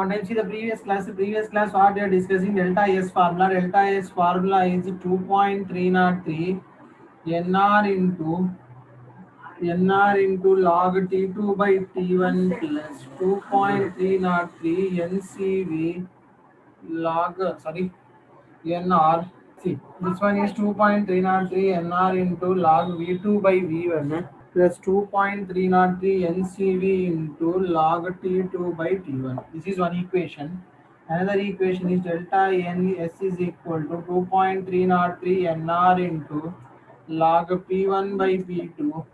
one time see the previous class. Previous class what we are discussing, delta S formula. Delta S formula is 2.303 NR into log T2 by T1 plus 2.303 NCV log NR. See, this one is 2.303 NR into log V2 by V1 plus 2.303 NCV into log T2 by T1. This is one equation. Another equation is delta NS is equal to 2.303 NR into log P1 by P2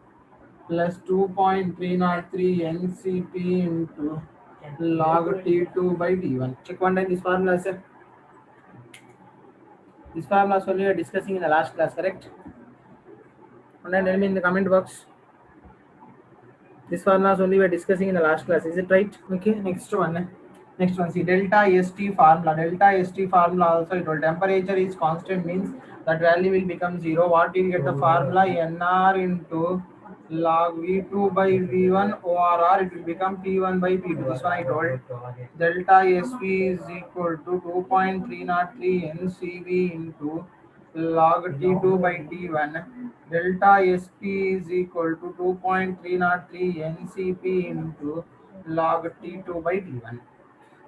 plus 2.303 NCP into log T2 by T1. Check one time this formula, sir. This formula only we are discussing in the last class, correct? And then tell me in the comment box. This formula only we are discussing in the last class. Is it right? Okay. Next one. See delta ST formula. Delta ST formula also it will temperature is constant means that value will become 0. What will get the formula? NR into log V2 by V1 ORR. It will become P1 by P2. This one I told. Delta SV is equal to 2.303 NCV into log T2 by T1. Delta SP is equal to 2.303 NCP into log T2 by T1.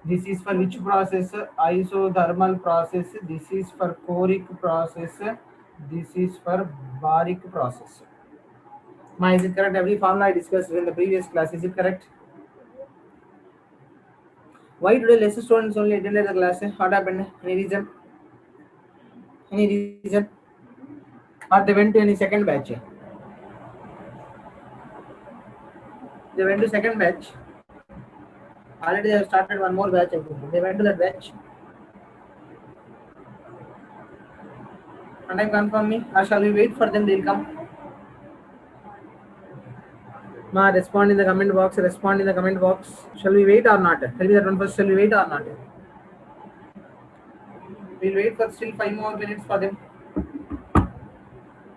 This is for which process? Isothermal process. This is for choric process. This is for baric process. Is it correct? Every formula I discussed in the previous class. Is it correct? Why today less students only attended the class? What happened? Any reason? Any reason? Or they went to any second batch? They went to second batch. Already they have started one more batch. They went to that batch. And I confirm me. Or shall we wait for them? They'll come. Ma, respond in the comment box. Respond in the comment box. Shall we wait or not? Tell me that one first. Shall we wait or not? We'll wait for still 5 more minutes for them.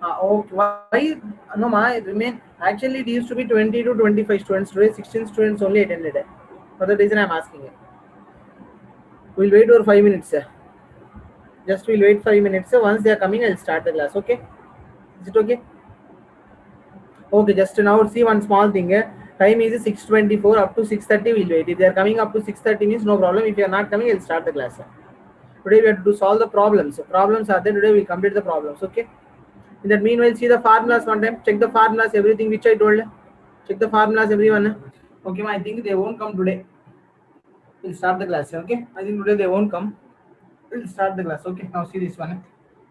Okay. Why? No, ma. It remain. Actually, it used to be 20 to 25 students. Today, 16 students only attended. For the reason I'm asking it. We'll wait for 5 minutes. Just we'll wait 5 minutes. Once they are coming, I'll start the class. Okay? Is it okay? Okay. Just now, see one small thing. Time is 6:24 up to 6:30. We'll wait. If they are coming up to 6:30 means no problem. If you are not coming, I'll start the class. Today we have to solve the problems. Problems are there. Today we'll complete the problems. Okay? In that meanwhile, see the formulas one time. Check the formulas, everything which I told. Check the formulas, everyone. Okay, I think they won't come today. We'll start the class. Okay, I think today they won't come. We'll start the class. Okay, now see this one.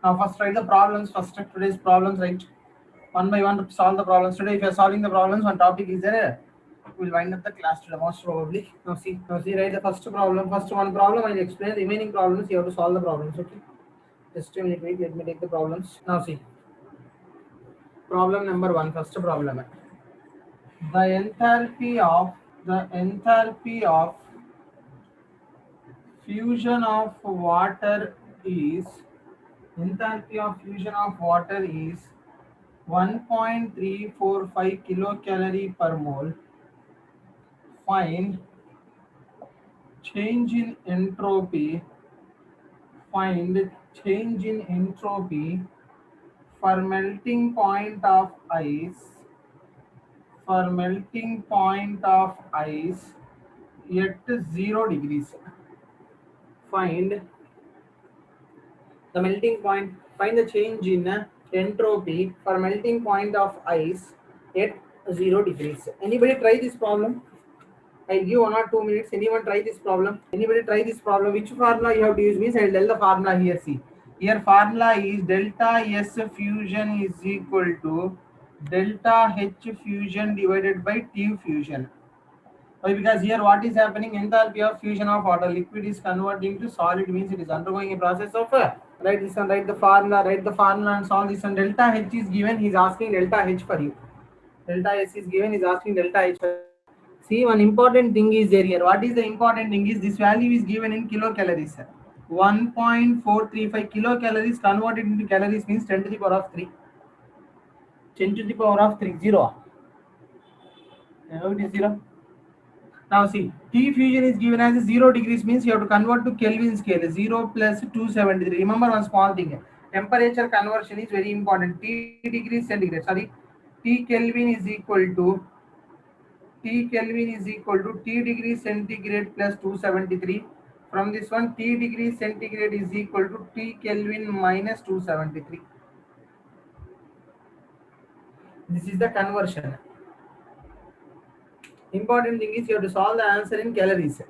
Now first write the problems. First today's problems, right? One by one solve the problems. Today, if you are solving the problems, one topic is there. We'll wind up the class today, most probably. Now see, write the first problem. First one problem, I'll explain. Remaining problems, you have to solve the problems. Okay. Just a minute, wait. Let me take the problems. Now see. Problem number 1, first problem. The enthalpy of fusion of water is 1.345 kilocalorie per mole. Find change in entropy. For melting point of ice at 0 degrees. Find the melting point. Find the change in entropy for melting point of ice at 0 degrees. Anybody try this problem? I'll give 1 or 2 minutes. Anyone try this problem? Which formula you have to use means I'll tell the formula here. See, here formula is delta S fusion is equal to delta H fusion divided by T fusion. Why? Because here what is happening? Enthalpy of fusion of water. Liquid is converting to solid means it is undergoing a process of write this and write the formula and solve this. And delta H is given. He is asking delta H for you. Delta S is given. He is asking delta H for you. See, one important thing is there here. What is the important thing is this value is given in kilocalories. 1.435 kilocalories converted into calories means 10 to the power of 3. 10 to the power of 3, 0. How it is 0? Now see, T fusion is given as 0 degrees, means you have to convert to Kelvin scale. 0 plus 273. Remember one small thing. Temperature conversion is very important. T degrees centigrade. Sorry, T Kelvin is equal to T degrees centigrade plus 273. From this one, T degrees centigrade is equal to T Kelvin minus 273. This is the conversion. Important thing is you have to solve the answer in calories.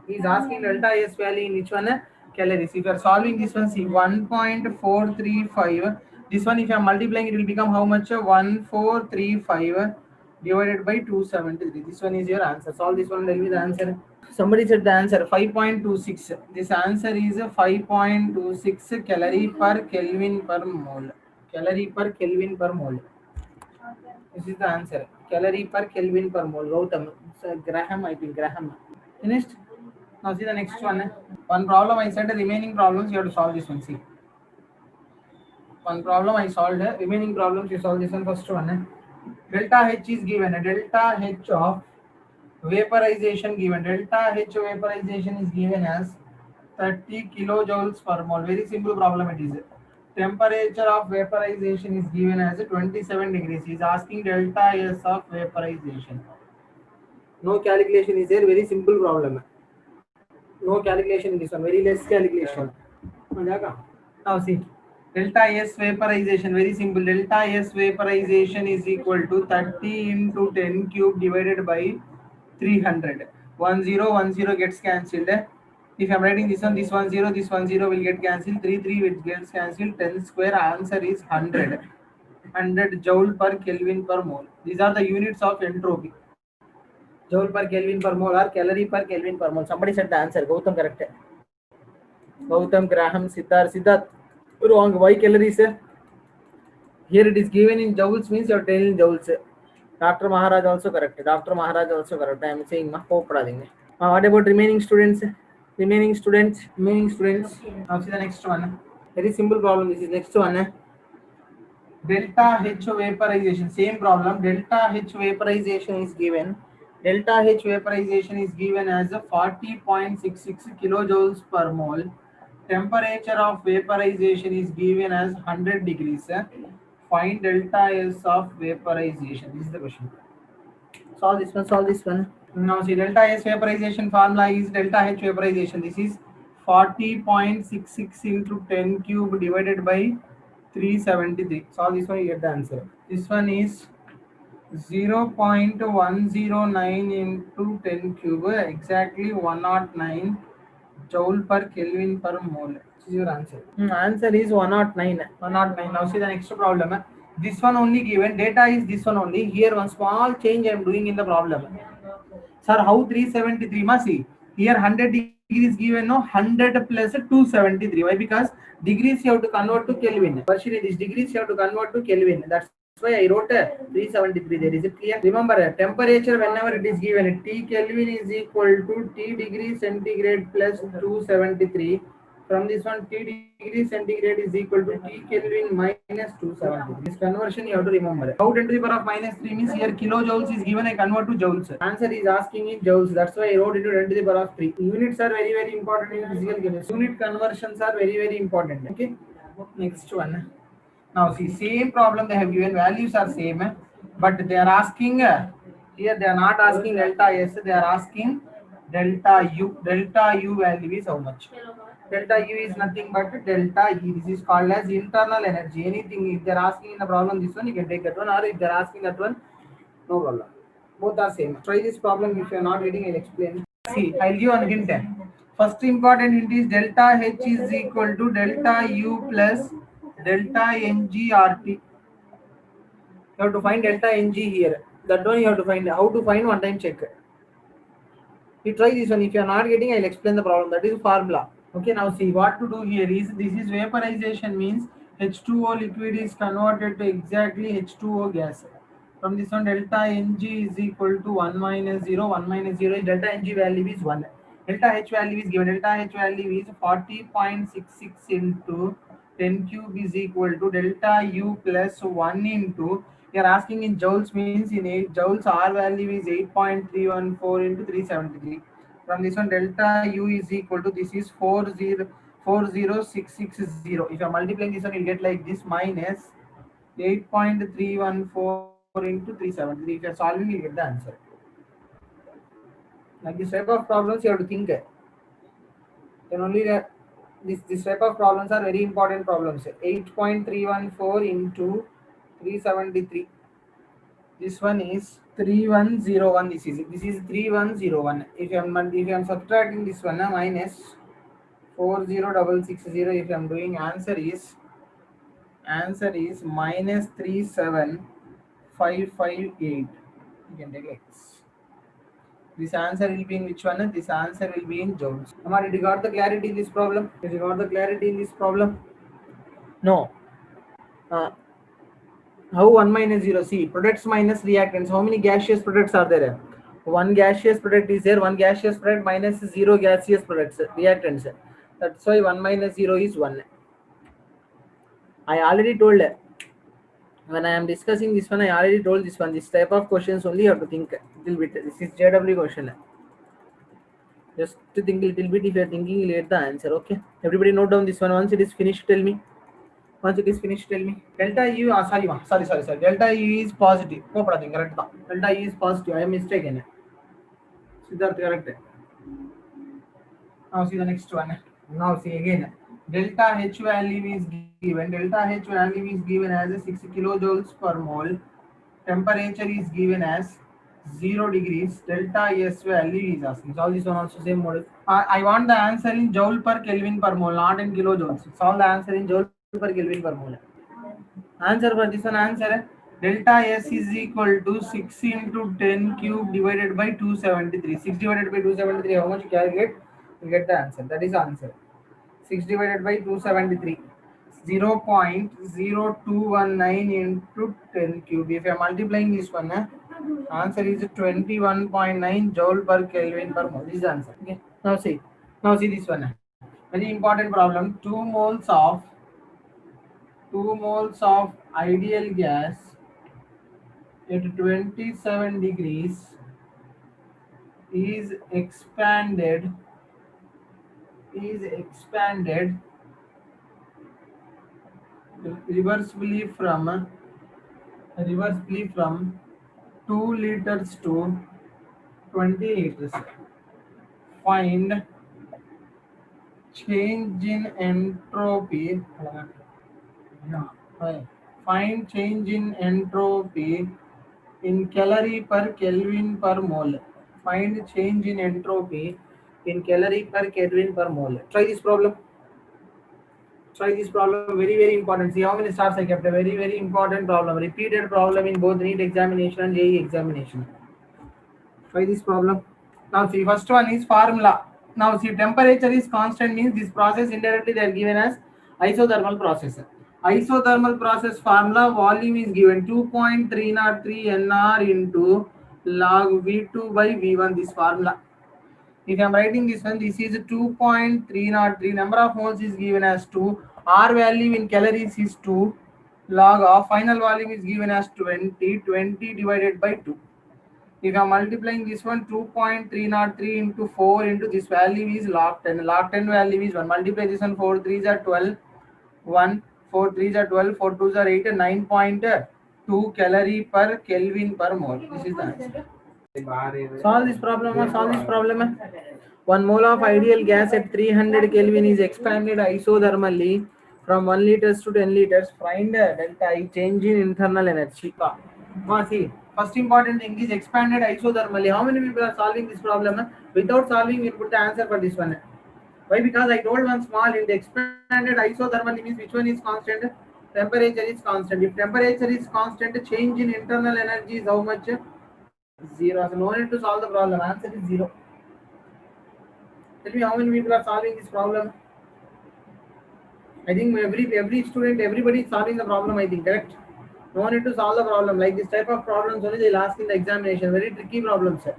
He is asking delta S value in which one? Calories. If you are solving this one, see 1.435. This one, if you are multiplying, it will become how much? 1435 divided by 273. This one is your answer. Solve this one, tell me the answer. Somebody said the answer 5.26. This answer is 5.26 calorie per Kelvin per mole. Calorie per Kelvin per mole. This is the answer. Calorie per Kelvin per mole. Gautam. Graham, I think. Graham. Finished? Now see the next one. One problem I said, the remaining problems you have to solve this one. See. One problem I solved. Remaining problems you solve this one. First one. Delta H is given. Delta H of vaporization given. Delta H vaporization is given as 30 kilojoules per mole. Very simple problem it is. Temperature of vaporization is given as 27 degrees. He is asking delta S of vaporization. No calculation is there. Very simple problem. No calculation in this one. Very less calculation. Now see. Delta S vaporization. Very simple. Delta S vaporization is equal to 30 into 10 cube divided by 300. 1010 gets cancelled. If I'm writing this one 0, this 10 will get cancelled. 3 will gets cancelled. 10 square answer is 100. 100 joule per Kelvin per mole. These are the units of entropy. Joule per Kelvin per mole or calorie per Kelvin per mole. Somebody said the answer. Gautam correct. Gautam, Graham, Siddharth. Wrong. Why calories? Here it is given in joules, means you are telling joules. Dr. Maharaj also correct. Dr. Maharaj also correct. I am saying what about remaining students? Remaining students. Now see the next one. Very simple problem. This is next one. Delta H vaporization. Same problem. Delta H vaporization is given. Delta H vaporization is given as 40.66 kilojoules per mole. Temperature of vaporization is given as 100 degrees. Find delta S of vaporization. This is the question. Solve this one. Now see, delta S vaporization formula is delta H vaporization. This is 40.66 into 10 cube divided by 373. Solve this one, you get the answer. This one is 0.109 into 10 cube, exactly 109 joule per Kelvin per mole. This is your answer. Answer is 109. 109. Now see the next problem. This one only given. Data is this one only. Here one small change I am doing in the problem. Sir, how 373? Must see. Here 100 degrees given, no, 100 plus 273. Why? Because degrees you have to convert to Kelvin. Partially these degrees you have to convert to Kelvin. That's why I wrote 373 there. Is it clear? Remember, temperature whenever it is given, T Kelvin is equal to T degree centigrade plus 273. From this one, T degree centigrade is equal to T Kelvin minus 270. This conversion you have to remember. How 10 to the power of minus 3 means here kilojoules is given, I convert to joules. Answer is asking in joules. That's why I wrote into 10 to the power of 3. Units are very, very important in physical chemistry. Unit conversions are very, very important. Okay. Next one. Now see, same problem they have given, values are same, but they are asking, here they are not asking delta S, they are asking delta U. Delta U value is how much? Delta U is nothing but delta E. This is called as internal energy. Anything, if they are asking in the problem this one, you can take that one, or if they are asking that one, no problem. Both are same. Try this problem. If you are not getting, I'll explain. See, I'll give one hint. First important hint is delta H is equal to delta U plus delta NGRT. You have to find delta NG here. That one you have to find. How to find, one time check. You try this one. If you are not getting, I'll explain the problem. That is formula. Okay, now see what to do here is, this is vaporization, means H2O liquid is converted to exactly H2O gas. From this one, delta Ng is equal to 1 minus 0. 1 minus 0 is delta Ng value is 1. Delta H value is given. Delta H value is 40.66 into 10 cube is equal to delta U plus 1 into You are asking in joules means in 8 joules R value is 8.314 into 373. From this one delta U is equal to this is 40660. If you are multiplying this one, you'll get like this minus 8.314 into 373. If you are solving, you'll get the answer. Like this type of problems, you have to think. Then only this type of problems are very important problems. 8.314 into 373. This one is 3101. This is 3101. If I'm subtracting this one, minus 40660. If I'm doing answer is minus 37558. You can take like this. This answer will be in which one? This answer will be in joules. Amma, did you got the clarity in this problem? Did you got the clarity in this problem? No. How 1 minus 0? See, products minus reactants. How many gaseous products are there? One gaseous product is there. One gaseous product minus 0 gaseous products, reactants. That's why 1 minus 0 is 1. I already told when I am discussing this one, I already told this one. This type of questions only you have to think a little bit. This is JW question. Just to think a little bit. If you are thinking, you'll get the answer. Okay. Everybody note down this one. Once it is finished, tell me. Once it is finished, tell me. Delta U, sorry. Delta U is positive. No problem, correct. Delta U is positive. I am mistaken. Siddharth, correct. Now see the next one. Now see again. Delta H value is given. Delta H value is given as a 6 kilojoules per mole. Temperature is given as 0 degrees. Delta S value is asking. Solve this one also same model. I want the answer in joule per Kelvin per mole, not in kilojoules. Solve the answer in joule per Kelvin per mole. Answer for this one, answer delta S is equal to 6 into 10 cube divided by 273. 6 divided by 273, how much you calculate? You get the answer. That is answer. 6 divided by 273. 0.0219 into 10 cube. If you are multiplying this one, answer is 21.9 joule per Kelvin per mole. This is the answer. Okay. Now see this one. Very important problem. 2 moles of ideal gas at 27 degrees is expanded reversibly from 2 liters to 20 liters. Find change in entropy. Find change in entropy in calorie per Kelvin per mole. Find change in entropy in calorie per Kelvin per mole. Try this problem. Very, very important. See how many stars I kept. A very, very important problem. Repeated problem in both NEET examination and JEE examination. Try this problem. Now see, first one is formula. Now see, temperature is constant means this process indirectly they are given as isothermal process. Isothermal process formula, volume is given 2.303 Nr into log V2 by V1. This formula. If I am writing this one, this is 2.303. Number of moles is given as 2. R value in calories is 2. Log of final volume is given as 20. 20 divided by 2. If I am multiplying this one, 2.303 into 4 into this value is log 10. Log 10 value is 1. Multiply this one, 4 3s are 12. 1, 4 3s are 12. 4 2s are 8. 9.2 calorie per Kelvin per mole. This is the answer. Solve this problem. 1 mole of ideal gas at 300 Kelvin is expanded isothermally from 1 liters to 10 liters. Find delta I, change in internal energy. See, first important thing is expanded isothermally. How many people are solving this problem? Without solving, we put the answer for this one. Why? Because I told one small hint. Expanded isothermally means which one is constant? Temperature is constant. If temperature is constant, change in internal energy is how much? 0. So no need to solve the problem. Answer is 0. Tell me how many people are solving this problem? I think every student, everybody is solving the problem. I think correct. No need to solve the problem. Like this type of problems only they'll ask in the examination. Very tricky problems. So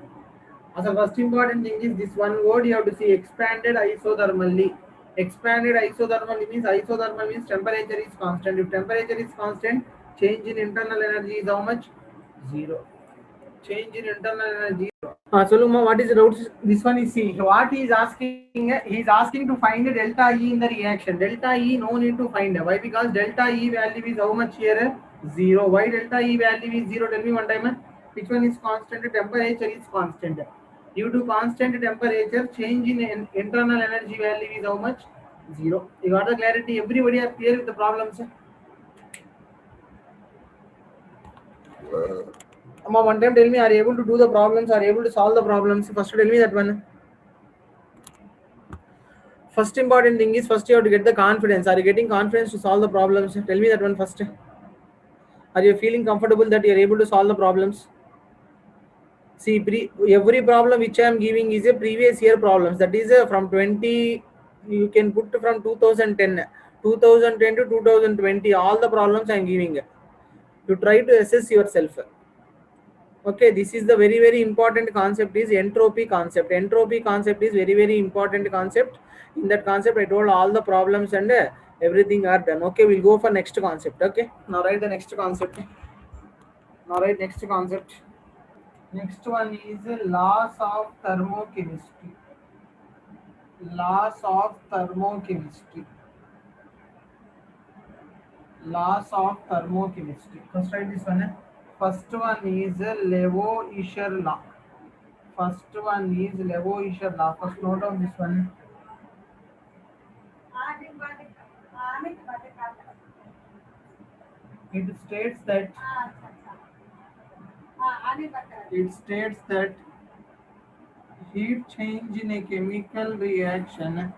first important thing is this one word you have to see, expanded isothermally. Expanded isothermally means temperature is constant. If temperature is constant, Change in internal energy is how much? 0. Change in internal energy. Soluma, what is the route? This one is C. What he is asking to find the delta E in the reaction. Delta E, no need to find. Why? Because delta E value is how much here? 0. Why delta E value is 0? Tell me one time. Which one is constant? Temperature is constant. Due to constant temperature, change in internal energy value is how much? 0. You got the clarity? Everybody are clear with the problems? Amma, one time tell me, are you able to do the problems? Are you able to solve the problems? First tell me that one. First important thing is first you have to get the confidence. Are you getting confidence to solve the problems? Tell me that one first. Are you feeling comfortable that you are able to solve the problems? See, every problem which I am giving is a previous year problems. That is from 20, you can put from 2010 to 2020. All the problems I am giving. You try to assess yourself. Okay, this is the very important concept is entropy concept. Entropy concept is very important concept. In that concept I told all the problems and everything are done. Okay, we'll go for next concept. Okay, now write the next concept. Next one is laws of thermochemistry. Laws of thermochemistry. First write this one. First one is Lavoisier law. First note down this one. It states that heat change in a chemical reaction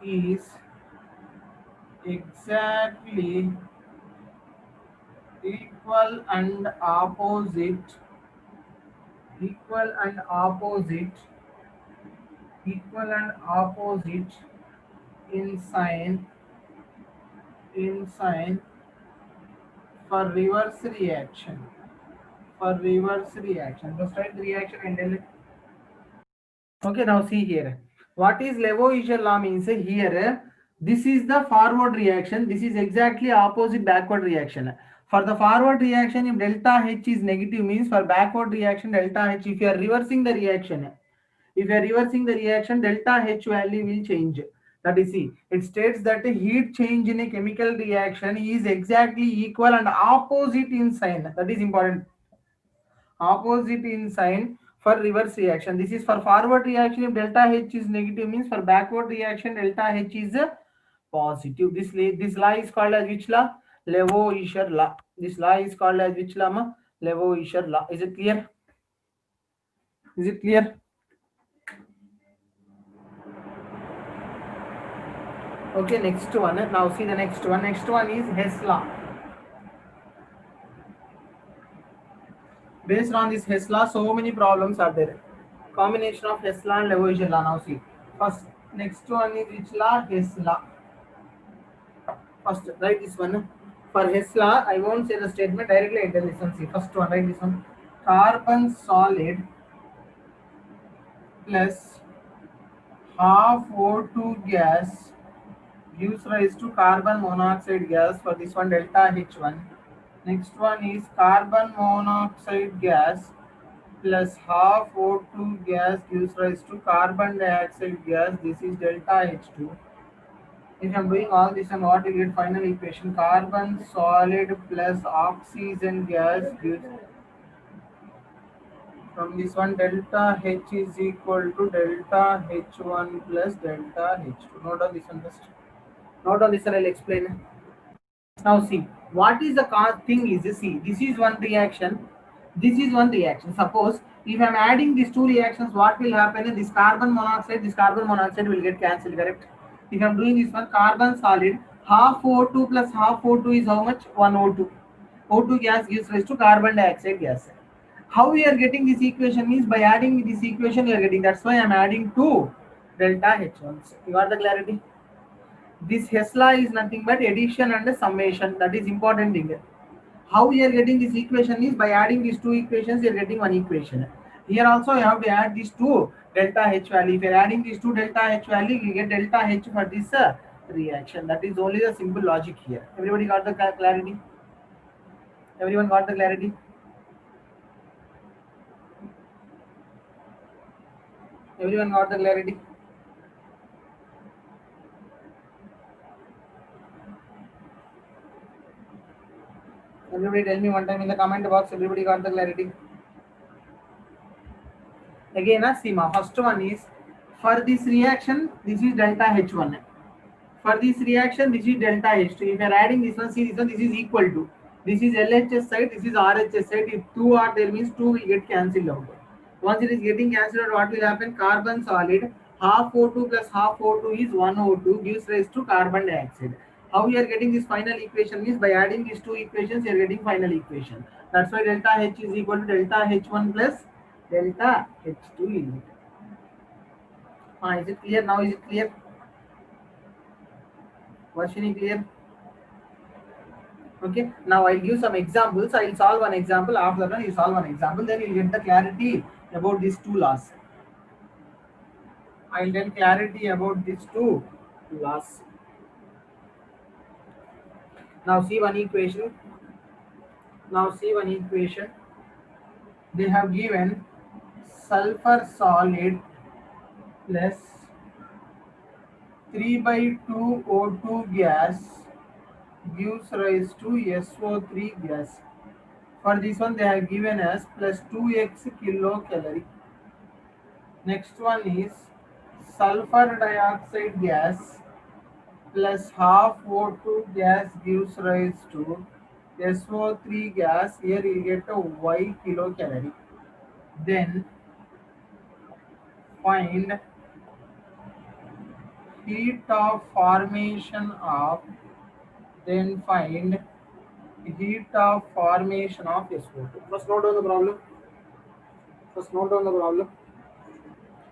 is exactly equal and opposite in sign for reverse reaction. Just write the reaction and tell it. Okay, now see here. What is Lavoisier law means here? This is the forward reaction. This is exactly opposite backward reaction. For the forward reaction, if delta H is negative, means for backward reaction, delta H, if you are reversing the reaction, delta H value will change. That is C. It states that the heat change in a chemical reaction is exactly equal and opposite in sign. That is important. Opposite in sign for reverse reaction. This is for forward reaction. If delta H is negative, means for backward reaction, delta H is positive. This law is called as which law? Lavoisier law. This law is called as which law? Lavoisier law. Is it clear? Okay, next one. Now see the next one. Next one is Hess law. Based on this Hess law, so many problems are there. Combination of Hess law and Lavoisier law. Now see. First, next one is which law? Hess law. First, write this one. For Hess law, I won't say the statement directly. I tell this one. See, first one, write this one. Carbon solid plus half O2 gas gives rise to carbon monoxide gas. For this one, delta H1. Next one is carbon monoxide gas plus half O2 gas gives rise to carbon dioxide gas. This is delta H2. If I am doing all this, and what you get final equation? Carbon solid plus oxygen gas gives, from this one, delta H is equal to delta H1 plus delta H2. Note on this one first. Note on this one, I'll explain. Now see, what is the thing is, see, this is one reaction. Suppose if I am adding these two reactions, what will happen? This carbon monoxide will get cancelled, correct? If I am doing this one, carbon solid, half O2 plus half O2 is how much? 1 O2. O2 gas gives rise to carbon dioxide gas. How we are getting this equation is by adding this equation we are getting. That's why I am adding 2 delta H1. You got the clarity? This Hess law is nothing but addition and summation. That is important thing. How we are getting this equation is by adding these two equations, we are getting one equation. Here also you have to add these two delta H value. If you're adding these two delta H value, you get delta H for this reaction. That is only the simple logic here. Everybody got the clarity? Everyone got the clarity? Everyone got the clarity? Everybody tell me one time in the comment box, everybody got the clarity? Again, Seema, first one is, for this reaction, this is delta H1. For this reaction, this is delta H2. If you are adding this one, see this one, this is equal to. This is LHS side, this is RHS side. If 2 are there, means 2 will get cancelled out. Once it is getting cancelled out, what will happen? Carbon solid, half O2 plus half O2 is 1 O2, gives rise to carbon dioxide. How we are getting this final equation means by adding these two equations, you are getting final equation. That's why delta H is equal to delta H1 plus delta H2 is it clear? Now is it clear? Varshini, clear? Okay, now I'll give some examples. I'll solve one example. After that, you solve one example. Then you'll get the clarity about these two laws. I'll tell clarity about these two laws. Now see one equation. They have given sulfur solid plus 3/2 O2 gas gives rise to SO3 gas. For this one, they have given us plus 2x kilocalorie. Next one is sulfur dioxide gas plus half O2 gas gives rise to SO3 gas. Here you get a y kilocalorie. Then find heat of formation of SO2. First note down the problem.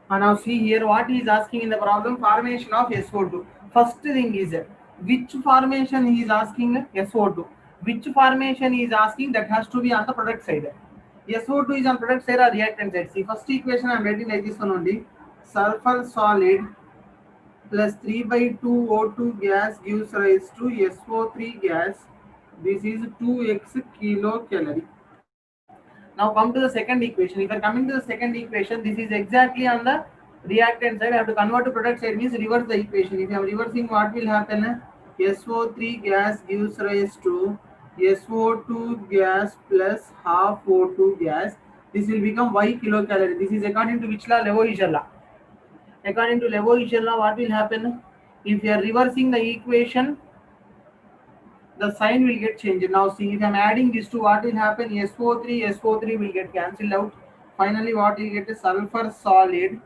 And now see here what he is asking in the problem, formation of SO2. First thing is which formation he is asking? SO2. Which formation he is asking? That has to be on the product side. SO2 is on product side or reactant side. See, first equation I am writing like this one only. Sulfur solid plus 3/2 O2 gas gives rise to SO3 gas. This is 2x kilocalorie. Now come to the second equation. If you are coming to the second equation, this is exactly on the reactant side. I have to convert to product side, means reverse the equation. If I am reversing, what will happen? SO3 gas gives rise to SO2 gas plus half O2 gas. This will become y kilocalorie. This is according to which law? Lavoisier law. According to Lavoisier law, what will happen? If you are reversing the equation, the sign will get changed. Now see, if I am adding these two, what will happen? SO3 will get cancelled out. Finally, what will get? Sulfur solid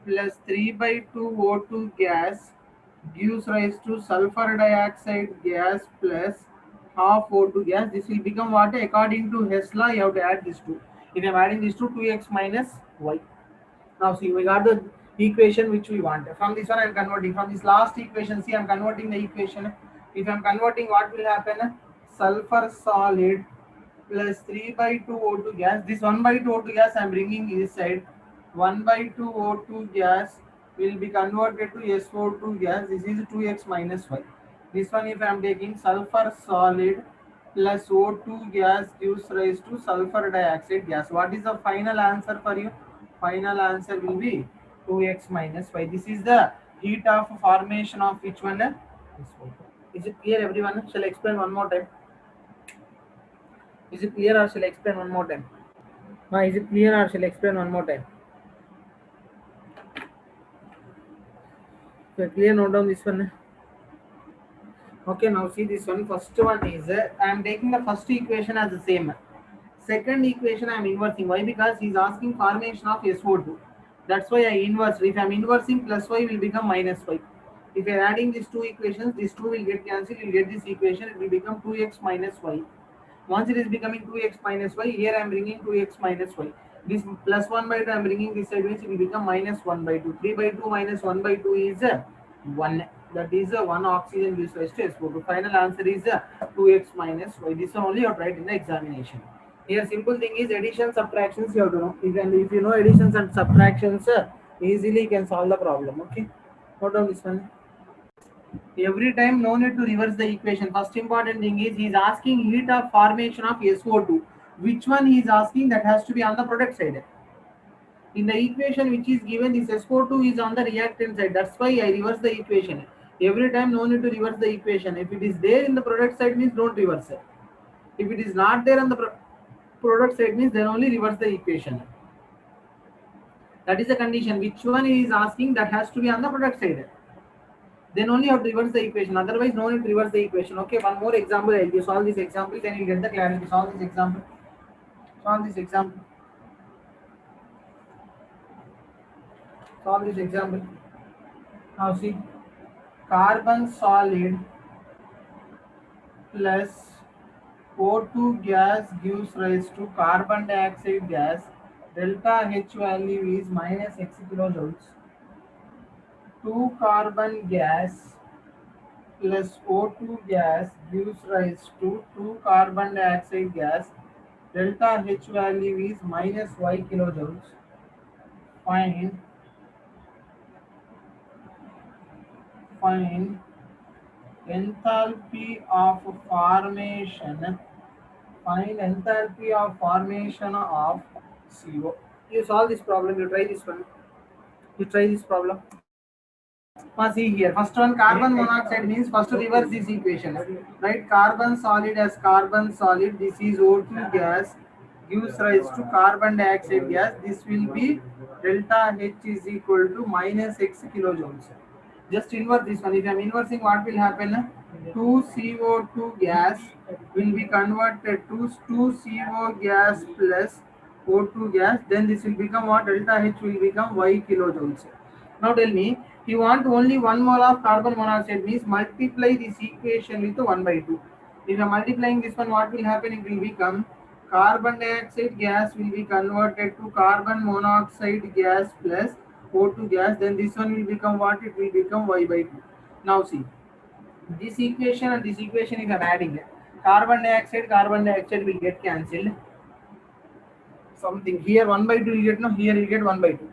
plus 3/2 O2 gas gives rise to sulfur dioxide gas plus half O2 gas. This will become what? According to Hess law, you have to add these two. If I am adding these two, 2x minus y. Now see, we got the equation which we want. From this one I am converting. From this last equation, see, I am converting the equation. If I am converting, what will happen? Sulfur solid plus 3/2 O2 gas. This 1/2 O2 gas I am bringing this side. 1/2 O2 gas will be converted to SO2 gas. This is 2x minus y. This one, if I am taking sulfur solid plus O2 gas gives rise to sulfur dioxide gas. What is the final answer for you? Final answer will be 2x minus y. This is the heat of formation of which one? SO2. Is it clear, everyone? Shall I explain one more time? Is it clear or shall I explain one more time? Is it clear or shall I explain one more time? So clear, note down this one. Okay, now see this one. First one is I am taking the first equation as the same. Second equation I am inversing. Why? Because he is asking formation of SO2. That's why I inverse. If I am inversing, plus y will become minus y. If you are adding these two equations, these two will get cancelled. You will get this equation. It will become 2x minus y. Once it is becoming 2x minus y, here I am bringing 2x minus y. This plus 1/2 I am bringing this side, means it will become minus 1/2. 3/2 minus 1/2 is 1. That is 1 oxygen gives rise to SO2. Final answer is 2x minus y. This one only you have to write in the examination. Here simple thing is addition subtractions you have to know. If you know additions and subtractions, Easily you can solve the problem. Okay, note down this one. Every time no need to reverse the equation. First important thing is he is asking heat of formation of SO2. Which one he is asking? That has to be on the product side. In the equation which is given, this SO2 is on the reactant side. That's why I reverse the equation. Every time no need to reverse the equation. If it is there in the product side means don't reverse it. If it is not there on the product side means then only reverse the equation. That is the condition. Which one he is asking? That has to be on the product side. Then only you have to reverse the equation. Otherwise, no need to reverse the equation. Okay, one more example. I'll give solve this example, then you get the clarity. Solve this example. Solve this example. Solve this example. Now see, carbon solid plus O2 gas gives rise to carbon dioxide gas. Delta H value is minus X kilojoules. 2 carbon gas plus O2 gas gives rise to 2 carbon dioxide gas. Delta H value is minus Y kilojoules. Find enthalpy of formation. Find enthalpy of formation of CO. You solve this problem. You try this one. You try this problem. See here, first one carbon monoxide means first reverse this equation, right? Carbon solid as carbon solid, this is O2 gas gives rise to carbon dioxide gas. This will be delta H is equal to minus X kilojoules. Just invert this one. If I am inversing, what will happen? 2CO2 gas will be converted to 2CO gas plus O2 gas. Then this will become what? Delta H will become Y kilojoules. Now tell me, you want only 1 mole of carbon monoxide means multiply this equation with 1 by 2. If you are multiplying this one, what will happen? It will become carbon dioxide gas will be converted to carbon monoxide gas plus O2 gas. Then this one will become what? It will become Y by 2. Now see, this equation and this equation if I am adding carbon dioxide will get cancelled. Something here 1 by 2 you get, no, here you get 1 by 2.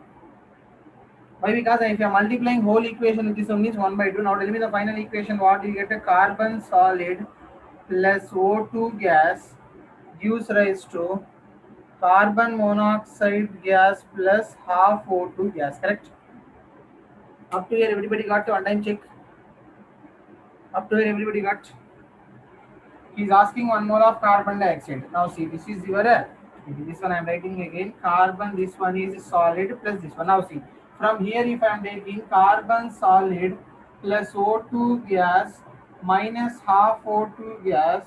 Why? Because if you are multiplying whole equation with this one means 1 by 2. Now tell me the final equation. What you get? A carbon solid plus O2 gas gives rise to carbon monoxide gas plus half O2 gas. Correct? Up to here everybody got? One time check. Up to here everybody got? He is asking 1 mole of carbon dioxide. Now see, this is your this one I am writing again. Carbon, this one is solid plus this one. Now see, from here if I am taking carbon solid plus O2 gas minus half O2 gas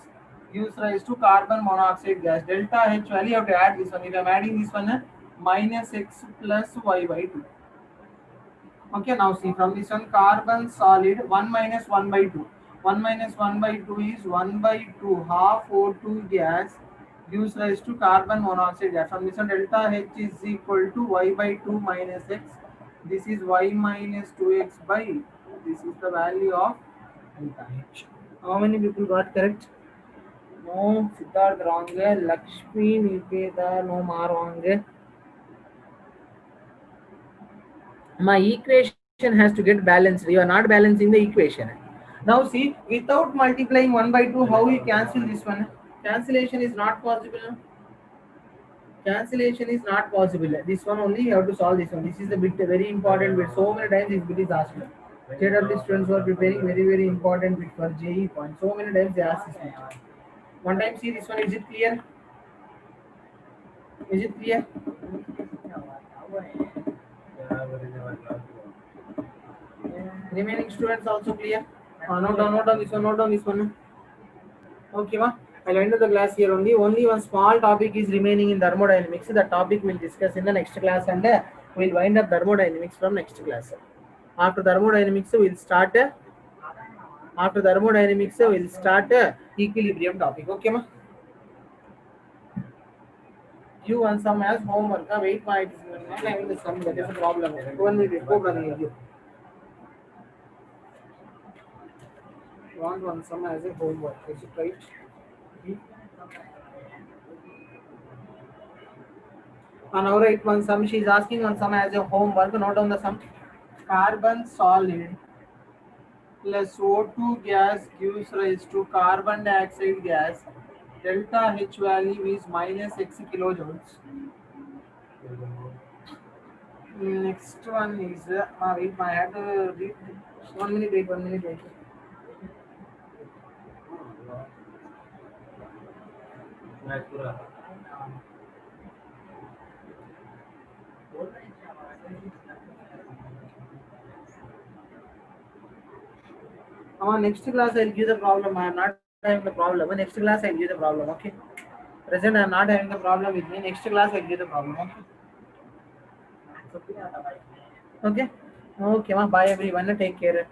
gives rise to carbon monoxide gas. Delta H value you have to add this one. If I am adding this one, minus X plus Y by 2. Okay, now see, from this one carbon solid 1 minus 1 by 2. 1 minus 1 by 2 is 1 by 2 half O2 gas gives rise to carbon monoxide gas. From this one delta H is equal to Y by 2 minus X. This is Y minus 2X by, this is the value of delta H. How many people got correct? No, Siddharth wrong. Lakshmi, Nikeda, no more wrong. My equation has to get balanced. You are not balancing the equation. Now see, without multiplying 1 by 2, how you cancel this one? Cancellation is not possible. Cancellation is not possible. This one only you have to solve this one. This is the bit, very important bit. So many times this bit is asked. JW students were preparing very important bit for JE point. So many times they ask this bit. One time see this one. Is it clear? Is it clear? Remaining students also clear? Note down this one. Note down this one. Okay, ma. I'll end the class here only. Only one small topic is remaining in thermodynamics. That topic we'll discuss in the next class, and we'll wind up thermodynamics from next class. After thermodynamics, we'll start. After thermodynamics, we'll start equilibrium topic. Okay, ma. You want some as homework. Wait, ma. It is not having the sum. That is a problem. 1 minute. Go running you. Want one sum as a homework. Is it right? Now write one sum. She is asking one sum as a homework. Note down the sum. Carbon solid plus O2 gas gives rise to carbon dioxide gas. Delta H value is minus X kilojoules. Next one is wait, I have to read. 1 minute, wait, 1 minute, wait. Next class I'll give the problem. I am not having the problem. Next class I'll give the problem. Okay. Present I am not having the problem with me. Next class I'll give the problem. Okay. Okay. Okay. Ma. Bye everyone. Take care.